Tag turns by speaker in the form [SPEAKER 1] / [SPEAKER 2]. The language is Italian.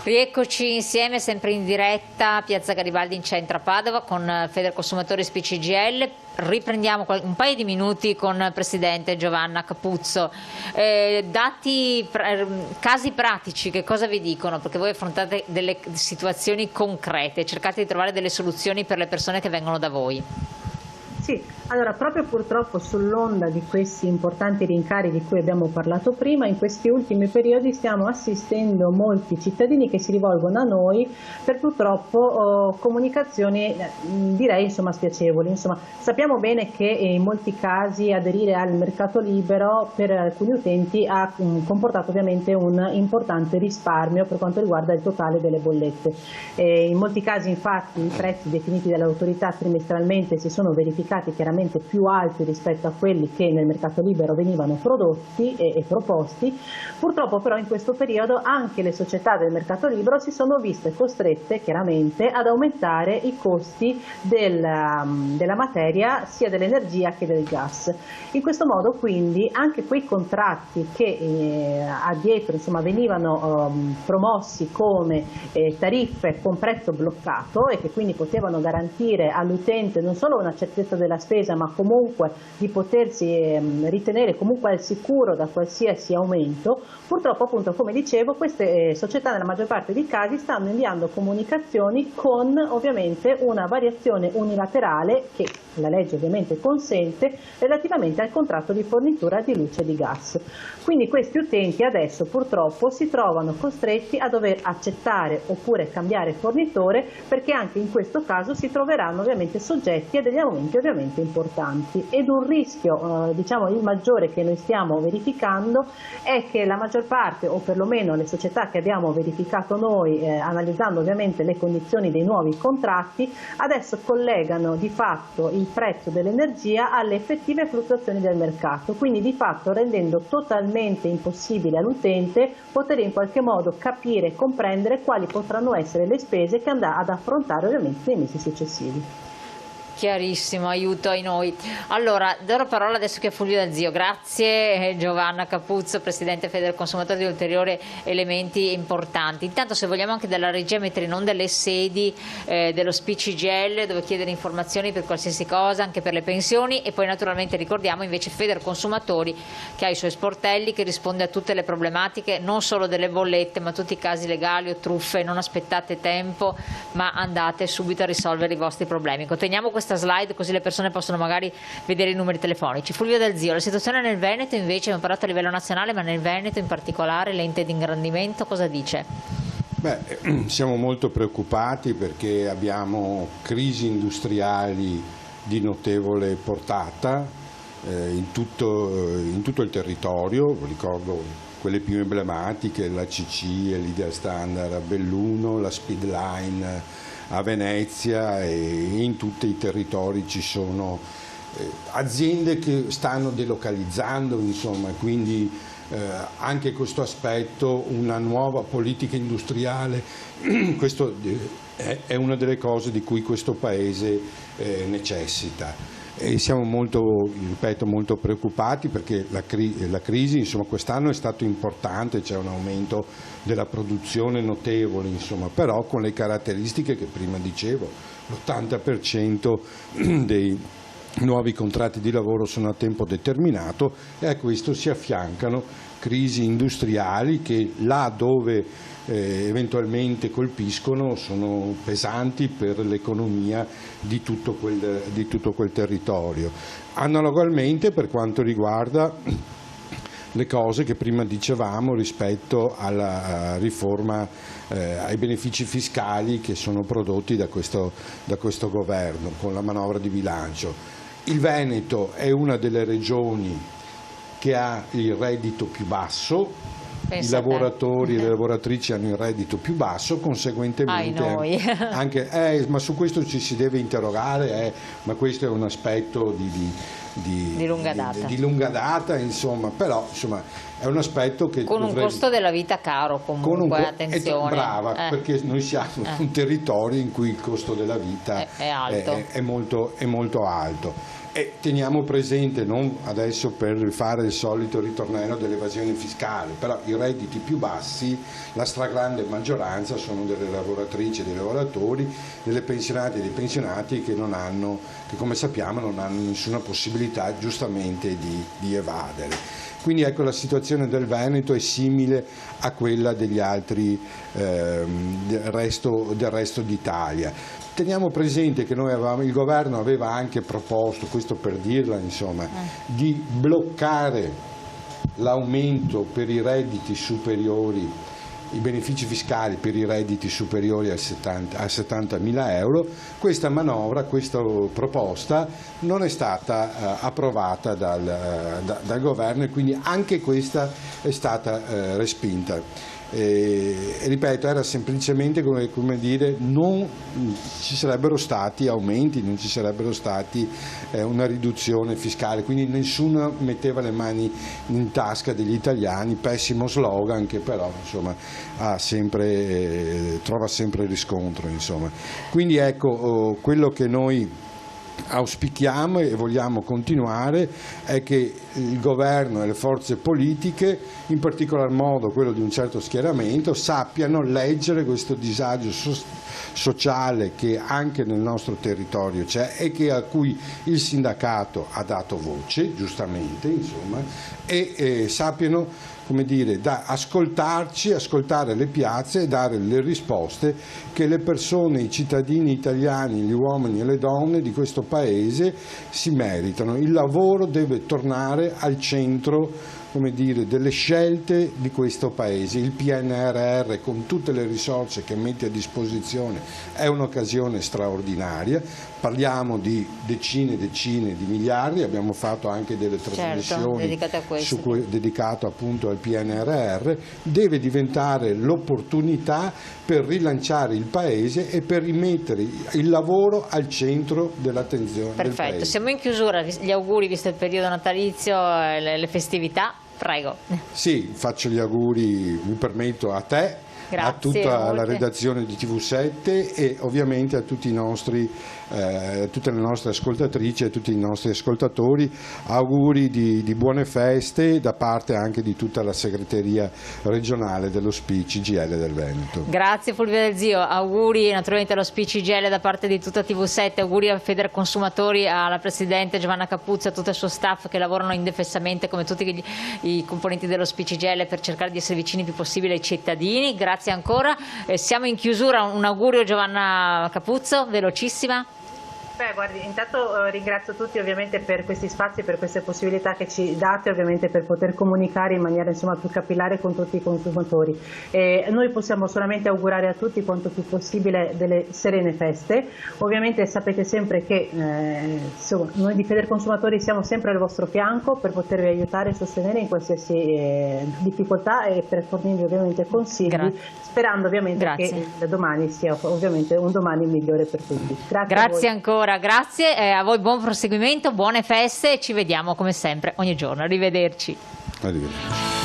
[SPEAKER 1] Rieccoci insieme, sempre in diretta, Piazza Garibaldi in centro a Padova con Federconsumatori SPCGIL. Riprendiamo un paio di minuti con il Presidente Giovanna Capuzzo. Casi pratici, che cosa vi dicono? Perché voi affrontate delle situazioni concrete, cercate di trovare delle soluzioni per le persone che vengono da voi.
[SPEAKER 2] Sì, allora proprio purtroppo sull'onda di questi importanti rincari di cui abbiamo parlato prima, in questi ultimi periodi stiamo assistendo molti cittadini che si rivolgono a noi per purtroppo comunicazioni direi spiacevoli. Sappiamo bene che in molti casi aderire al mercato libero per alcuni utenti ha comportato ovviamente un importante risparmio per quanto riguarda il totale delle bollette. In molti casi infatti i prezzi definiti dall'autorità trimestralmente si sono verificati chiaramente più alti rispetto a quelli che nel mercato libero venivano prodotti e proposti. Purtroppo però in questo periodo anche le società del mercato libero si sono viste costrette chiaramente ad aumentare i costi della materia, sia dell'energia che del gas. In questo modo quindi anche quei contratti che addietro venivano promossi come tariffe con prezzo bloccato e che quindi potevano garantire all'utente non solo una certezza della spesa, ma comunque di potersi ritenere comunque al sicuro da qualsiasi aumento, purtroppo appunto come dicevo queste società nella maggior parte dei casi stanno inviando comunicazioni con ovviamente una variazione unilaterale che la legge ovviamente consente relativamente al contratto di fornitura di luce e di gas. Quindi questi utenti adesso purtroppo si trovano costretti a dover accettare oppure cambiare fornitore, perché anche in questo caso si troveranno ovviamente soggetti a degli aumenti ovviamente importanti. Ed un rischio il maggiore che noi stiamo verificando è che la maggior parte, o perlomeno le società che abbiamo verificato noi analizzando ovviamente le condizioni dei nuovi contratti, adesso collegano di fatto il prezzo dell'energia alle effettive fluttuazioni del mercato, quindi di fatto rendendo totalmente impossibile all'utente poter in qualche modo capire e comprendere quali potranno essere le spese che andrà ad affrontare ovviamente nei mesi successivi.
[SPEAKER 1] Chiarissimo, aiuto ai noi. Allora, do la parola adesso che a Fulvio Dal Zio. Grazie Giovanna Capuzzo, Presidente Federconsumatori, di ulteriori elementi importanti. Intanto se vogliamo anche dalla regia mettere in onda le sedi dello SPCGIL dove chiedere informazioni per qualsiasi cosa, anche per le pensioni, e poi naturalmente ricordiamo invece Federconsumatori che ha i suoi sportelli, che risponde a tutte le problematiche, non solo delle bollette ma tutti i casi legali o truffe. Non aspettate tempo ma andate subito a risolvere i vostri problemi. Conteniamo questa slide così le persone possono magari vedere i numeri telefonici. Fulvio Dal Zio, la situazione nel Veneto invece, abbiamo parlato a livello nazionale, ma nel Veneto in particolare l'ente di ingrandimento cosa dice?
[SPEAKER 3] Siamo molto preoccupati perché abbiamo crisi industriali di notevole portata in tutto il territorio. Ricordo quelle più emblematiche, la CC, l'Ideal Standard a Belluno, la Speedline a Venezia, e in tutti i territori ci sono aziende che stanno delocalizzando, quindi anche questo aspetto, una nuova politica industriale, questo è una delle cose di cui questo Paese necessita. E siamo ripeto, molto preoccupati perché la crisi quest'anno è stato importante, c'è un aumento della produzione notevole, però con le caratteristiche che prima dicevo, l'80% dei nuovi contratti di lavoro sono a tempo determinato, e a questo si affiancano crisi industriali che là dove eventualmente colpiscono sono pesanti per l'economia di tutto quel territorio. Analogamente per quanto riguarda le cose che prima dicevamo rispetto alla riforma, ai benefici fiscali che sono prodotti da questo governo con la manovra di bilancio. Il Veneto è una delle regioni che ha il reddito più basso. I lavoratori e le lavoratrici hanno il reddito più basso, conseguentemente anche, ma su questo ci si deve interrogare, ma questo è un aspetto di lunga data, però è un aspetto che
[SPEAKER 1] con un costo della vita caro comunque, attenzione.
[SPEAKER 3] Brava, perché noi siamo un territorio in cui il costo della vita
[SPEAKER 1] è alto.
[SPEAKER 3] È molto alto. E teniamo presente, non adesso per fare il solito ritornello dell'evasione fiscale, però i redditi più bassi, la stragrande maggioranza sono delle lavoratrici e dei lavoratori, delle pensionate e dei pensionati che come sappiamo non hanno nessuna possibilità giustamente di evadere. Quindi ecco, la situazione del Veneto è simile a quella degli altri del resto d'Italia. Teniamo presente che il governo aveva anche proposto, questo per dirla insomma, di bloccare l'aumento per i redditi superiori, i benefici fiscali per i redditi superiori a 70.000 euro. Questa manovra, questa proposta non è stata approvata dal governo e quindi anche questa è stata respinta. Ripeto, era semplicemente come dire, non ci sarebbero stati aumenti, non ci sarebbero stati una riduzione fiscale, quindi nessuno metteva le mani in tasca degli italiani, pessimo slogan che però insomma trova sempre riscontro, insomma. Quindi ecco, quello che noi auspichiamo e vogliamo continuare è che il governo e le forze politiche, in particolar modo quello di un certo schieramento, sappiano leggere questo disagio sociale che anche nel nostro territorio c'è e a cui il sindacato ha dato voce, giustamente, insomma, e sappiano, come dire, ascoltarci, ascoltare le piazze e dare le risposte che le persone, i cittadini italiani, gli uomini e le donne di questo Paese si meritano. Il lavoro deve tornare al centro, come dire, delle scelte di questo Paese. Il PNRR, con tutte le risorse che mette a disposizione, è un'occasione straordinaria. Parliamo di decine e decine di miliardi, abbiamo fatto anche delle trasmissioni dedicate appunto al PNRR, deve diventare l'opportunità per rilanciare il Paese e per rimettere il lavoro al centro dell'attenzione del Paese.
[SPEAKER 1] Perfetto, siamo in chiusura, gli auguri visto il periodo natalizio, le festività, prego. Sì,
[SPEAKER 3] faccio gli auguri, mi permetto, a te. Grazie, a tutta la redazione di TV7 e ovviamente a tutte le nostre ascoltatrici e a tutti i nostri ascoltatori. Auguri di buone feste da parte anche di tutta la segreteria regionale dello SPI CGIL del Veneto.
[SPEAKER 1] Grazie Fulvio Del Zio, auguri naturalmente allo SPI CGIL da parte di tutta TV7, auguri a Federconsumatori, alla Presidente Giovanna Capuzzo e a tutto il suo staff che lavorano indefessamente come tutti i componenti dello SPI CGIL per cercare di essere vicini il più possibile ai cittadini. Grazie ancora, siamo in chiusura, un augurio Giovanna Capuzzo, velocissima.
[SPEAKER 2] Guardi, intanto ringrazio tutti ovviamente per questi spazi, per queste possibilità che ci date ovviamente per poter comunicare in maniera insomma più capillare con tutti i consumatori. Noi possiamo solamente augurare a tutti quanto più possibile delle serene feste. Ovviamente sapete sempre che insomma, noi di Federconsumatori siamo sempre al vostro fianco per potervi aiutare e sostenere in qualsiasi difficoltà e per fornirvi ovviamente consigli, sperando ovviamente che domani sia ovviamente un domani migliore per tutti.
[SPEAKER 1] Grazie ancora. Grazie a voi, buon proseguimento, buone feste e ci vediamo come sempre ogni giorno. Arrivederci.
[SPEAKER 3] Arrivederci.